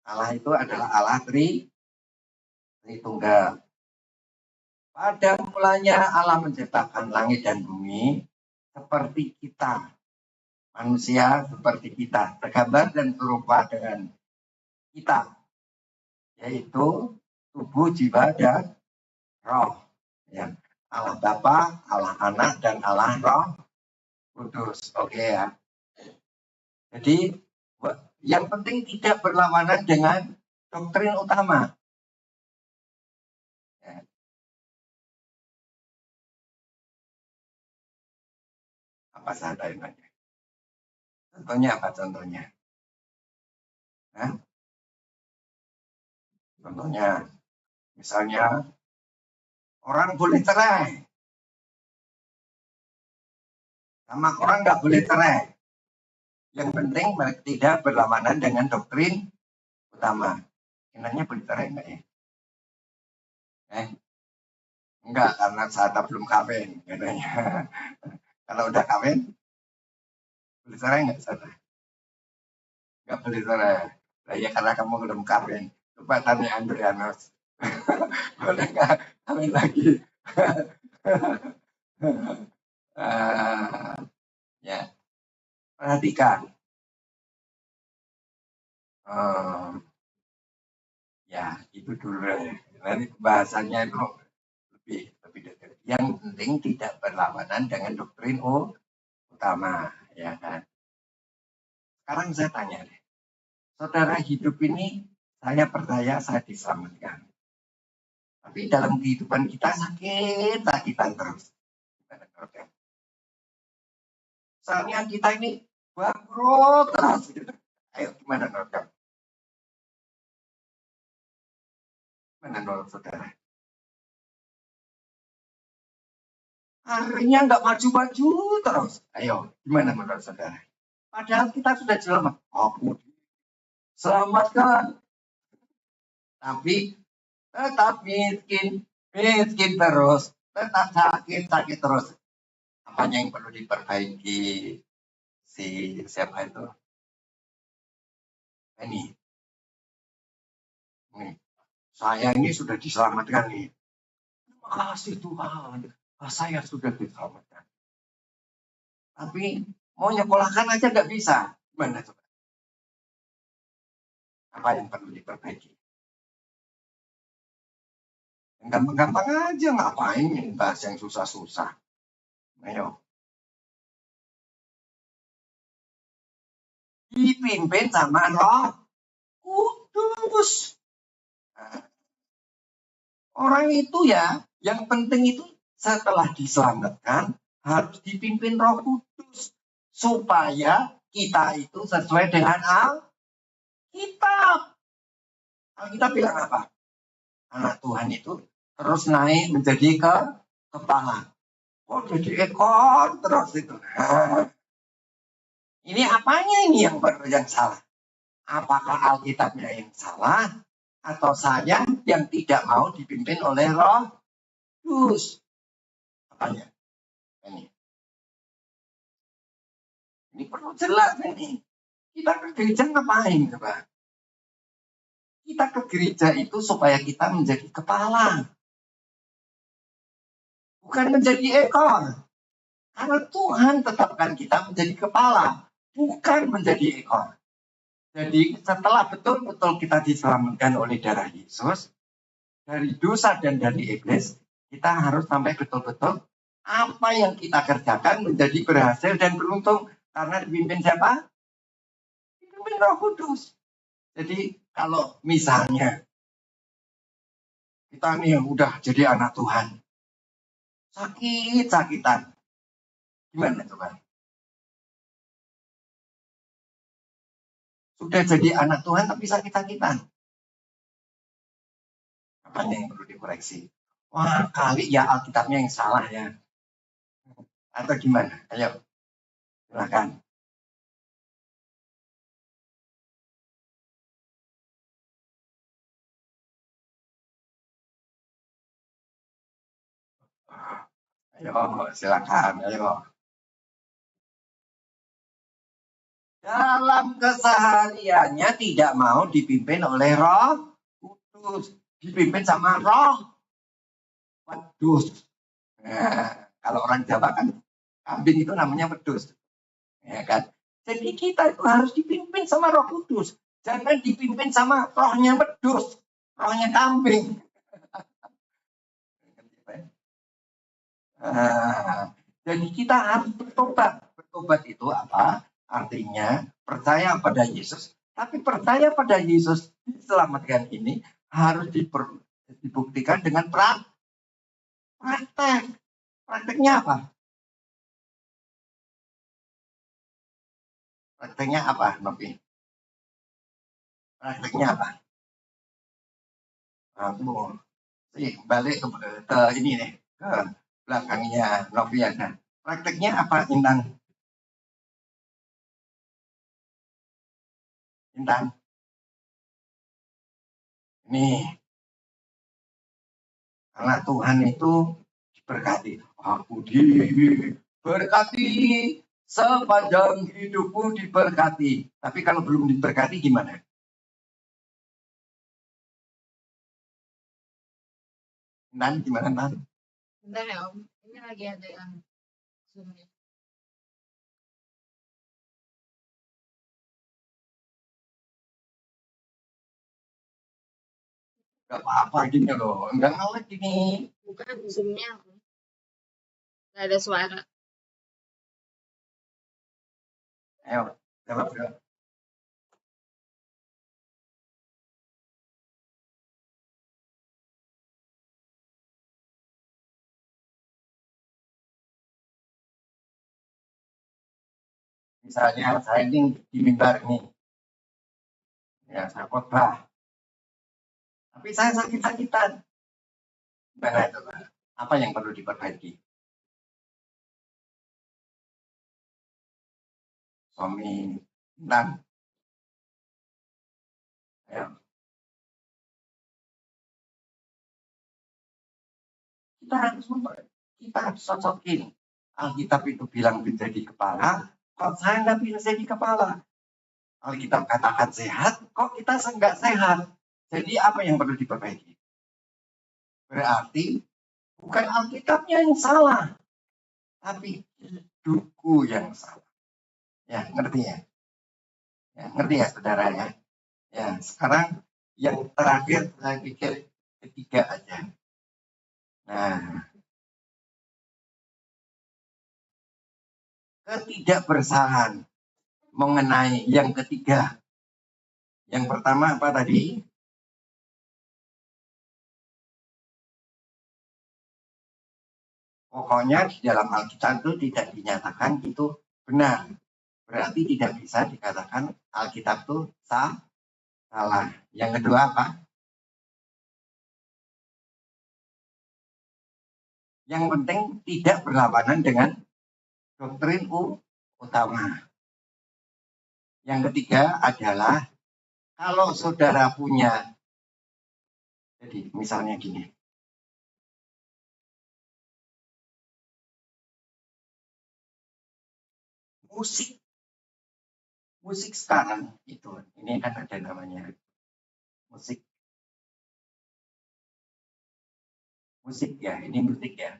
Speaker 1: Allah itu adalah Allah Tritunggal. Pada mulanya Allah menciptakan langit dan bumi seperti kita, manusia seperti kita, tergambar dan serupa dengan kita, yaitu tubuh, jiwa, dan roh. Ya. Allah Bapa, Allah Anak, dan Allah Roh Kudus. Oke ya. Jadi yang penting tidak berlawanan dengan doktrin utama. Ya. Apa contohnya? Contohnya apa contohnya? Hah? Contohnya, misalnya orang boleh cerai, sama orang nggak boleh cerai. Yang penting tidak berlawanan dengan doktrin utama. Enaknya boleh cerai enggak ya? Enggak, karena saat belum kawin katanya. Kalau udah kawin, boleh cerai enggak saudara? Enggak boleh cerai. Nah, ya karena kamu belum kawin. Coba tanya Andrianus. Boleh nggak kawin lagi? Ya, perhatikan. Ya, itu dulu. Nanti bahasanya itu lebih detail. Yang penting tidak berlawanan dengan doktrin utama, ya kan? Sekarang saya tanya deh, saudara hidup ini, saya percaya saya diselamatkan. Tapi dalam kehidupan kita sakitan terus. Misalnya kita ini bangkrut terus. Ayo gimana menurut Mana menurut saudara? Akhirnya nggak maju-maju terus. Ayo, gimana menurut saudara? Padahal kita sudah selamat. Aku selamatkan. Tapi tetap miskin terus. Tetap sakit terus. Apanya yang perlu diperbaiki? Siapa itu? Ini. Saya ini sudah diselamatkan nih. Terima kasih Tuhan. Saya sudah diselamatkan. Tapi mau nyekolahkan aja nggak bisa. Gimana coba? Apa yang perlu diperbaiki? Gampang-gampang aja, ngapain bahas yang susah-susah. Ayo. Dipimpin sama Roh Kudus. Orang itu ya, yang penting itu setelah diselamatkan harus dipimpin Roh Kudus supaya kita itu sesuai dengan Alkitab. Alkitab bilang apa? Anak Tuhan itu terus naik menjadi kepala. Oh, jadi ekor terus itu. Ini apanya ini yang salah? Apakah Alkitabnya yang salah atau saya yang tidak mau dipimpin oleh Roh Kudus? Apanya? Ini perlu jelas ini. Kita ke gereja ngapain, coba? Kita ke gereja itu supaya kita menjadi kepala. Bukan menjadi ekor. Karena Tuhan tetapkan kita menjadi kepala. Bukan menjadi ekor. Jadi setelah betul-betul kita diselamatkan oleh darah Yesus, dari dosa dan dari iblis, kita harus sampai betul-betul apa yang kita kerjakan menjadi berhasil dan beruntung. Karena dipimpin siapa? Dipimpin Roh Kudus. Jadi kalau misalnya kita nih udah jadi anak Tuhan, sakit-sakitan, gimana coba? Sudah jadi anak Tuhan tapi sakit-sakitan. Apa yang perlu dikoreksi? Wah, kali ya Alkitabnya yang salah ya. Atau gimana? Ayo, silakan. Ayo, silakan. Ayo. Dalam kesehariannya tidak mau dipimpin oleh Roh Kudus, dipimpin sama Roh Wedus. Nah, kalau orang Jawa kan kambing itu namanya wedus, ya kan? Jadi kita itu harus dipimpin sama Roh Kudus, jangan dipimpin sama rohnya wedus, rohnya kambing. Jadi kita harus bertobat. Bertobat itu apa? Artinya percaya pada Yesus. Tapi percaya pada Yesus diselamatkan ini harus dibuktikan dengan praktek. Prakteknya apa? Prakteknya apa, Novi? Prakteknya apa? Aku balik ke ini nih, ke belakangnya Noviana. Prakteknya apa, Intan? Intan. Nih, anak Tuhan itu diberkati. Aku diberkati sepanjang hidupku diberkati. Tapi kalau belum diberkati gimana? Nan, gimana Nan?
Speaker 3: Bentar ya Om, ini lagi ada yang Zoom-nya.
Speaker 1: Gak apa-apa gini loh, enggak ngelag gini.
Speaker 3: Bukan Zoom-nya, nggak ada suara.
Speaker 1: Ayo, jawab ya. Misalnya saya ini di mimbar nih, ya saya khotbah, tapi saya sakit-sakitan. Gimana itu, Pak? Apa yang perlu diperbaiki? Suami, dan ya. Kita harus cocokin. Alkitab itu bilang menjadi kepala, kok saya nggak bisa jadi kepala. Alkitab katakan sehat, kok kita nggak sehat. Jadi apa yang perlu diperbaiki? Berarti bukan Alkitabnya yang salah, tapi hidupku yang salah. Ya, ngerti ya? Ya, ngerti ya saudara ya? Ya, sekarang yang terakhir saya pikir ketiga aja. Nah, ketidakbersalaan mengenai yang ketiga. Yang pertama apa tadi? Pokoknya di dalam Alkitab itu tidak dinyatakan itu benar. Berarti tidak bisa dikatakan Alkitab itu salah. Yang kedua apa? Yang penting tidak berlawanan dengan doktrin utama. Yang ketiga adalah kalau saudara punya, jadi misalnya gini, musik sekarang itu, ini kan ada namanya musik ya, ini musik ya.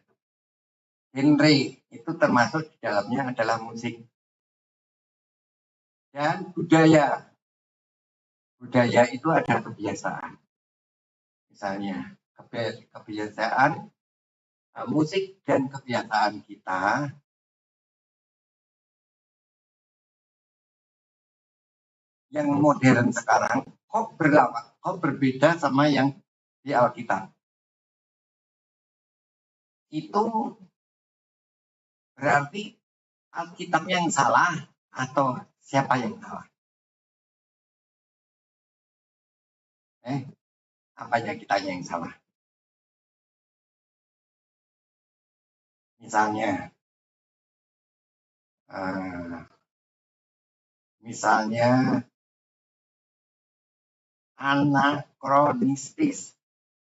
Speaker 1: Genre itu termasuk di dalamnya adalah musik. Dan budaya itu ada kebiasaan. Misalnya kebiasaan musik dan kebiasaan kita yang modern sekarang kok berbeda sama yang di Alkitab. Itu berarti Alkitab yang salah atau siapa yang salah? Apanya kitanya yang salah? Misalnya anakronistis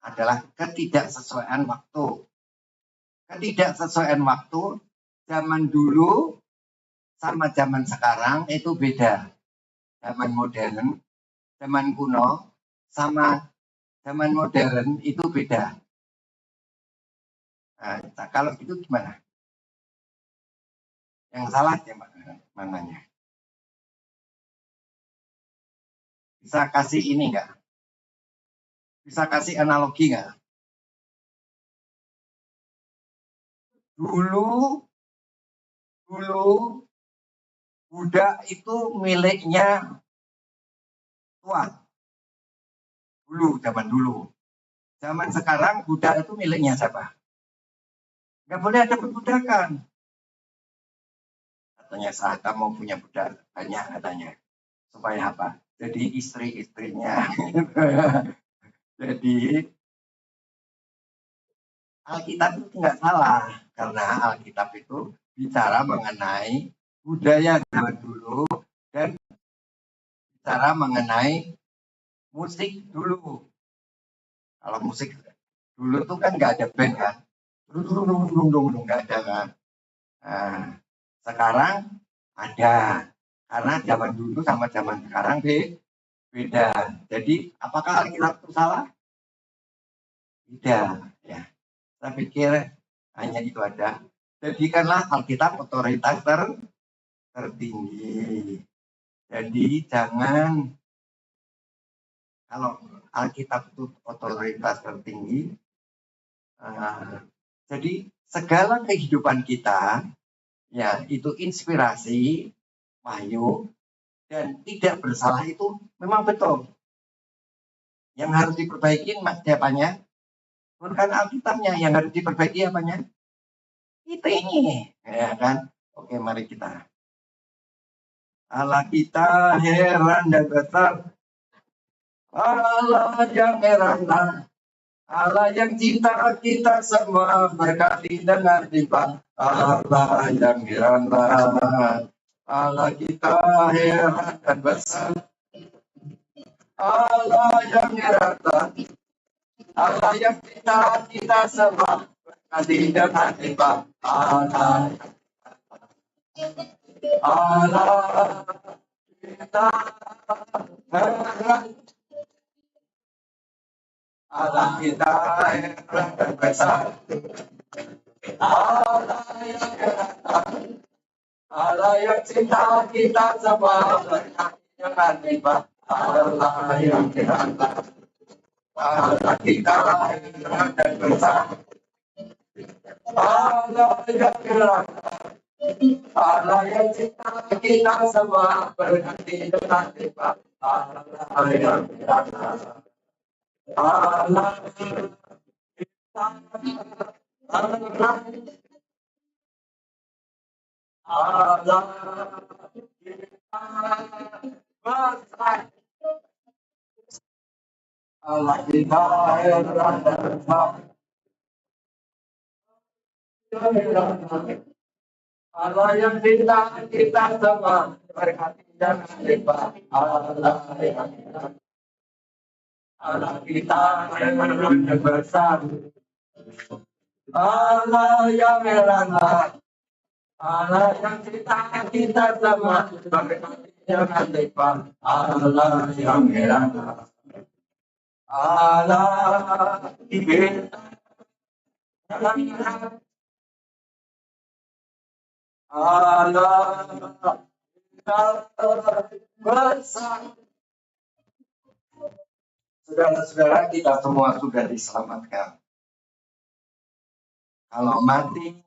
Speaker 1: adalah ketidaksesuaian waktu. Ketidaksesuaian waktu zaman dulu sama zaman sekarang itu beda. Zaman modern, zaman kuno sama zaman modern itu beda. Nah, kalau itu gimana? Yang salah mananya? Bisa kasih ini enggak? Bisa kasih analogi enggak? Dulu budak itu miliknya tuan. Zaman dulu. Zaman sekarang budak itu miliknya siapa? Enggak boleh ada perbudakan. Katanya saat mau punya budak banyak katanya. Supaya apa? Jadi istri-istrinya. Jadi Alkitab itu nggak salah. Karena Alkitab itu bicara mengenai budaya zaman dulu dan bicara mengenai musik dulu. Kalau musik dulu tuh kan nggak ada band kan. Nggak ada kan. Nah, sekarang ada. Karena zaman dulu sama zaman sekarang beda. Jadi apakah Alkitab itu salah? Tidak. Ya. Saya pikir hanya itu ada. Jadikanlah Alkitab otoritas tertinggi. Jadi jangan, kalau Alkitab itu otoritas tertinggi, jadi segala kehidupan kita ya itu inspirasi, wahyu, dan tidak bersalah itu memang betul. Yang harus diperbaiki siapanya? Bukan Alkitabnya, yang harus diperbaiki apanya? Itu ini, ya kan? Oke, mari kita. Allah kita heran dan besar. Allah yang heran, Allah yang cinta kita semua berkati dengan limpah. Allah yang heran, Allah kita heran dan besar. Allah yang heran, Allah yang cinta kita semua berkati dengan limpah. Allah kita heran. Allah kita heran dan besar. Allah yang heran, Allah yang cinta kita semua berkati dengan limpah. Allah yang heran, Allah kita heran dan besar. Allah yang gerak, Allah yang cipta kita semua berhenti dengan tiba. Allah yang gerak, Allah kita, Allah kita besar. Allah kita Allah yang cinta kita semua berhati jangan lupa. Allah kita yang besar. Allah yang merana, Allah yang cinta kita semua berhati jangan lupa. Allah yang merana, Allah kita Allah besar. Saudara-saudara, kita semua sudah diselamatkan. Kalau mati,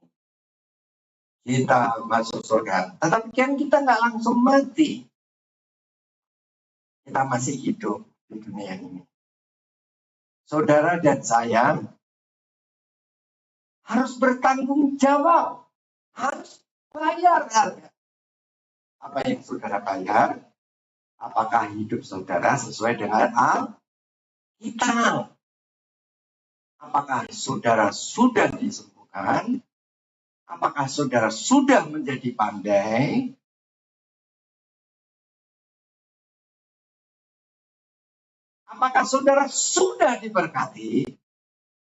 Speaker 1: kita masuk surga. Tetapi kan kita nggak langsung mati. Kita masih hidup di dunia ini. Saudara dan saya harus bertanggung jawab. Harus bayar harga. Apa yang saudara bayar? Apakah hidup saudara sesuai dengan Alkitab? Apakah saudara sudah disembuhkan? Apakah saudara sudah menjadi pandai? Apakah saudara sudah diberkati?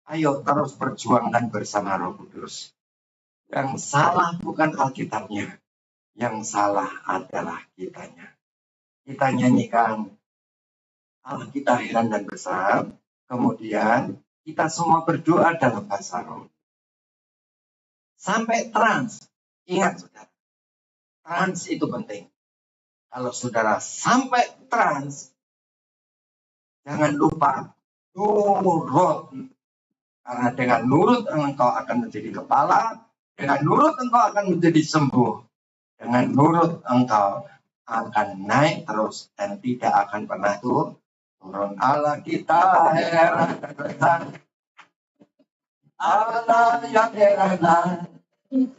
Speaker 1: Ayo terus perjuangkan bersama Roh Kudus. Yang salah bukan Alkitabnya. Yang salah adalah kitanya. Kita nyanyikan Allah kita heran dan besar. Kemudian kita semua berdoa dalam bahasa roh. Sampai trans. Ingat saudara. Trans itu penting. Kalau saudara sampai trans, jangan lupa nurut. Karena dengan nurut engkau akan menjadi kepala. Dengan nurut engkau akan menjadi sembuh. Dengan nurut engkau akan naik terus dan tidak akan pernah turun. Allah kita heran dan besar. Allah yang heran,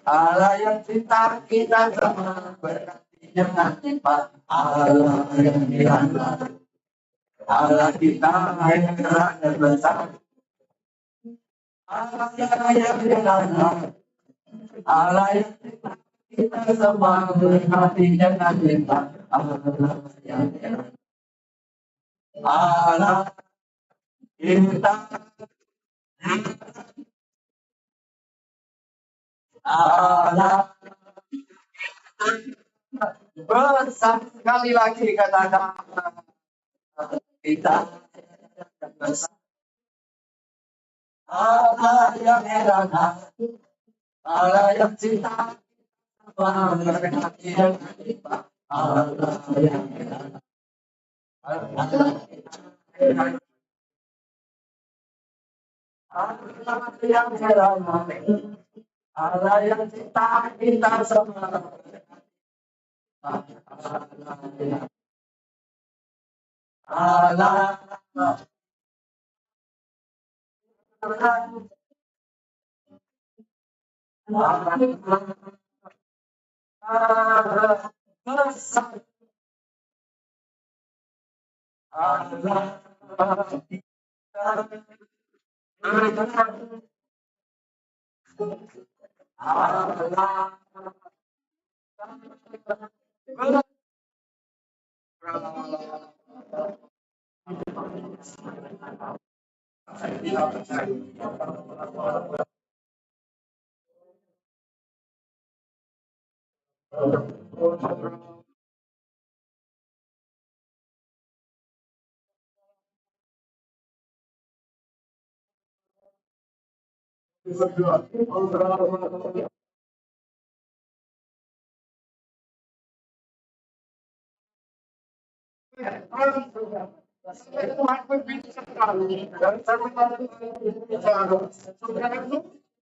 Speaker 1: Allah yang cinta kita semua berarti jangan lupa. Allah yang heran, Allah kita heran dan besar. Allah yang heran, Allah yang cinta kita semua berarti jangan lupa. Allah yang heran, Allah kita Allah besar. Sekali lagi katakan kita besar. Allah yang heran, Allah yang cinta Allah yang heran. Allah yang heran, Allah yang cinta kita semua. Allah besar.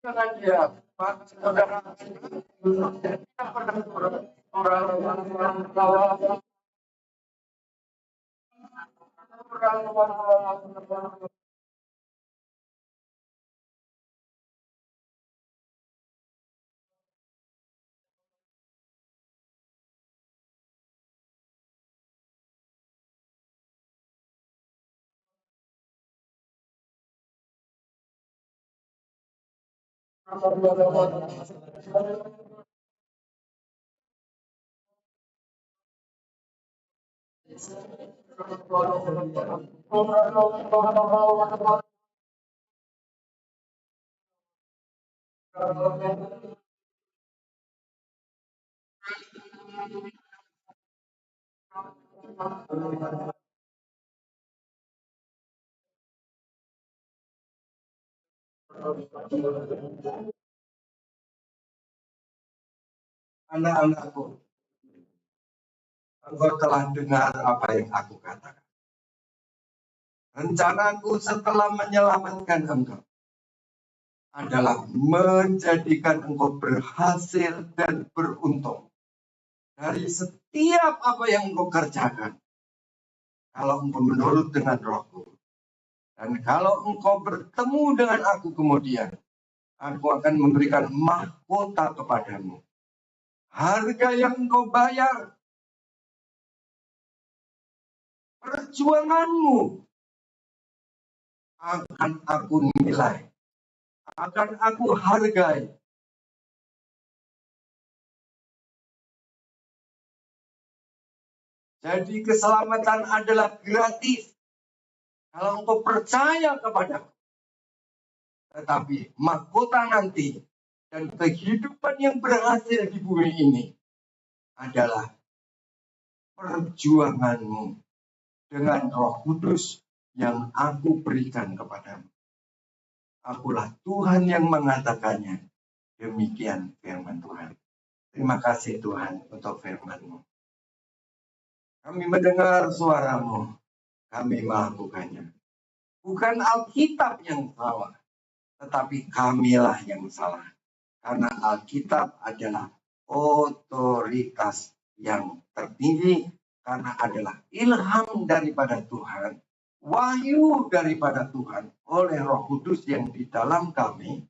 Speaker 1: dengan dia, maka saudara tidak pernah orang anak-anakku, engkau telah dengar apa yang aku katakan. Rencanaku setelah menyelamatkan engkau adalah menjadikan engkau berhasil dan beruntung dari setiap apa yang engkau kerjakan. Kalau engkau menurut dengan Rohku, dan kalau engkau bertemu dengan aku kemudian, aku akan memberikan mahkota kepadamu. Harga yang engkau bayar, perjuanganmu, akan aku nilai, akan aku hargai. Jadi keselamatan adalah gratis kalau engkau percaya kepadaku. Tetapi mahkota nanti dan kehidupan yang berhasil di bumi ini adalah perjuanganmu dengan Roh Kudus yang aku berikan kepadamu. Akulah Tuhan yang mengatakannya. Demikian firman Tuhan. Terima kasih Tuhan untuk firman-Mu. Kami mendengar suara-Mu, kami melakukannya. Bukan Alkitab yang salah, tetapi kamilah yang salah. Karena Alkitab adalah otoritas yang tertinggi, karena adalah ilham daripada Tuhan, wahyu daripada Tuhan oleh Roh Kudus yang di dalam kami.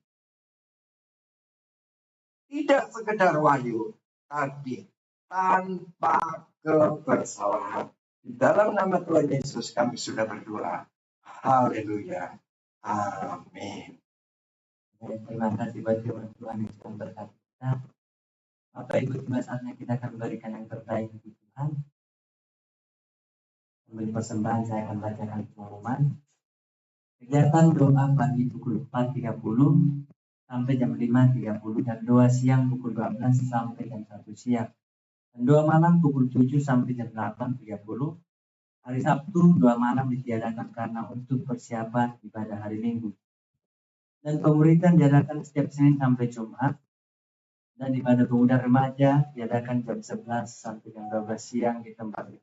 Speaker 1: Tidak sekedar wahyu, tapi tanpa kebersalahan. Di dalam nama Tuhan Yesus kami sudah berdoa. Haleluya. Amin.
Speaker 2: Terima kasih buat firman Tuhan yang sudah berkati kita. Bapak Ibu, tiba saatnya kita akan memberikan yang terbaik bagi Tuhan. Memberi persembahan, saya akan bacakan pengumuman. Kegiatan doa pagi pukul 4.30 sampai jam 5.30 dan doa siang pukul 12 sampai jam 1 siang. Dan doa malam pukul 7 sampai jam 8.30. Hari Sabtu doa malam ditiadakan karena untuk persiapan ibadah hari Minggu. Dan pemuridan diadakan setiap Senin sampai Jumat. Dan ibadah pemuda remaja diadakan jam 11 sampai jam 12 siang di tempat ini.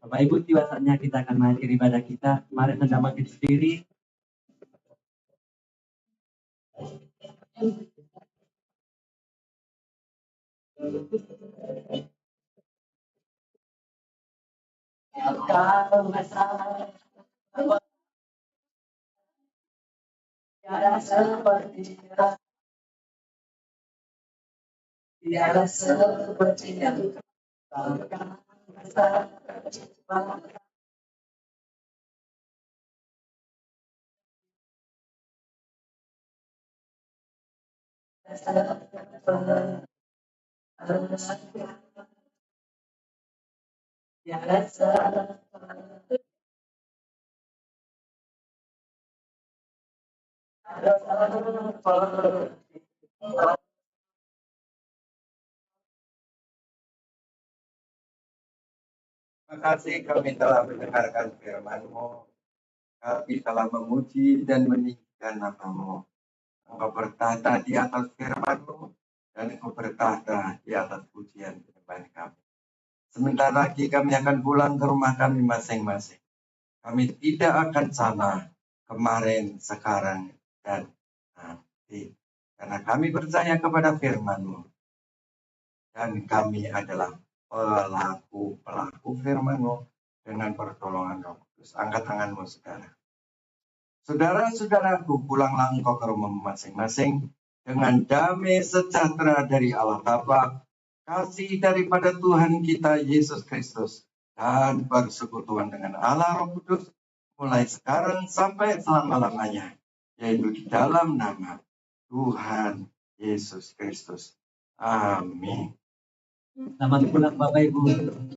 Speaker 2: Bapak Ibu, tiba saatnya kita akan mengakhiri ibadah kita. Mari Anda bangkit berdiri. Tiada seperti yang
Speaker 1: Terima kasih kami telah mendengarkan firman-Mu. Kami telah memuji dan meninggikan nama-Mu. Engkau bertata di atas firman-Mu dan Engkau bertata di atas pujian penyembahan kami. Sebentar lagi kami akan pulang ke rumah kami masing-masing. Kami tidak akan sama kemarin, sekarang, dan mengerti. Karena kami percaya kepada firman-Mu. Dan kami adalah pelaku firman-Mu dengan pertolongan Roh Kudus. Angkat tanganmu, saudara. Saudara-saudaraku, pulanglah engkau ke rumah masing-masing dengan damai sejahtera dari Allah Bapa, kasih daripada Tuhan kita Yesus Kristus, dan persekutuan dengan Allah Roh Kudus, mulai sekarang sampai selama-lamanya, yaitu di dalam nama Tuhan Yesus Kristus. Amin.
Speaker 2: Selamat pulang Bapak Ibu.